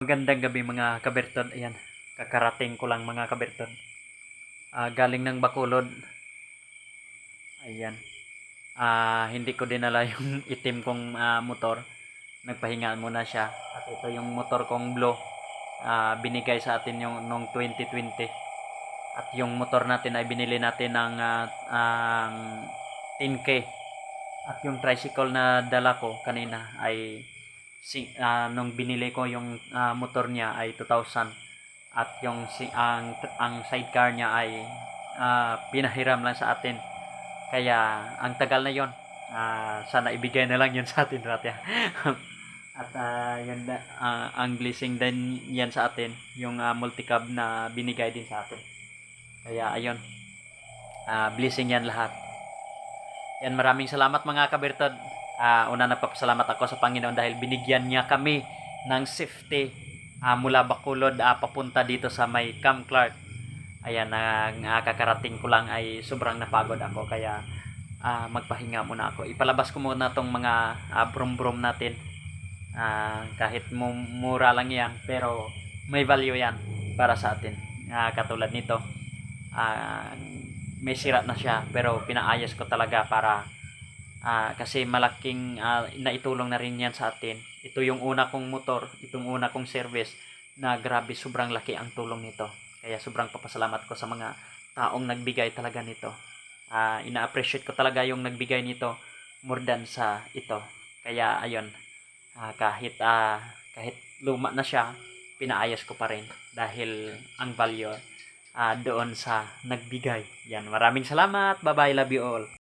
Magandang gabi mga kabertod. Ayan, kakarating ko lang mga kabertod. Galing ng Bacolod. Ayan. Hindi ko dinala yung itim kong motor. Nagpahinga muna siya. At ito yung motor kong blue. Binigay sa atin yung nung 2020. At yung motor natin ay binili natin ng 10K. At yung tricycle na dala ko kanina ay nung binili ko yung motor niya ay 2,000 at yung ang sidecar niya ay pinahiram lang sa atin, kaya ang tagal na yon. Sana ibigay na lang yun sa atin Ratya. At yan ang blessing din yan sa atin, yung multicab na binigay din sa atin, kaya ayun, blessing yan lahat. Yan, maraming salamat mga kabertod. Una nagpapasalamat ako sa Panginoon dahil binigyan niya kami ng safety mula Bacolod papunta dito sa may Camp Clark. Ayan, kakarating ko lang ay sobrang napagod ako, kaya magpahinga muna ako. Ipalabas ko muna tong mga brum-brum natin. Kahit mura lang yan, pero may value yan para sa atin. Katulad nito, may sira na siya pero pinaayos ko talaga para kasi malaking naitulong na rin yan sa atin. Ito yung una kong motor, itong una kong service na grabe, sobrang laki ang tulong nito. Kaya sobrang papasalamat ko sa mga taong nagbigay talaga nito. Ina-appreciate ko talaga yung nagbigay nito more than sa ito. Kaya ayun, kahit luma na siya, pinaayos ko pa rin dahil ang value doon sa nagbigay. Yan, maraming salamat. Bye bye, love you all.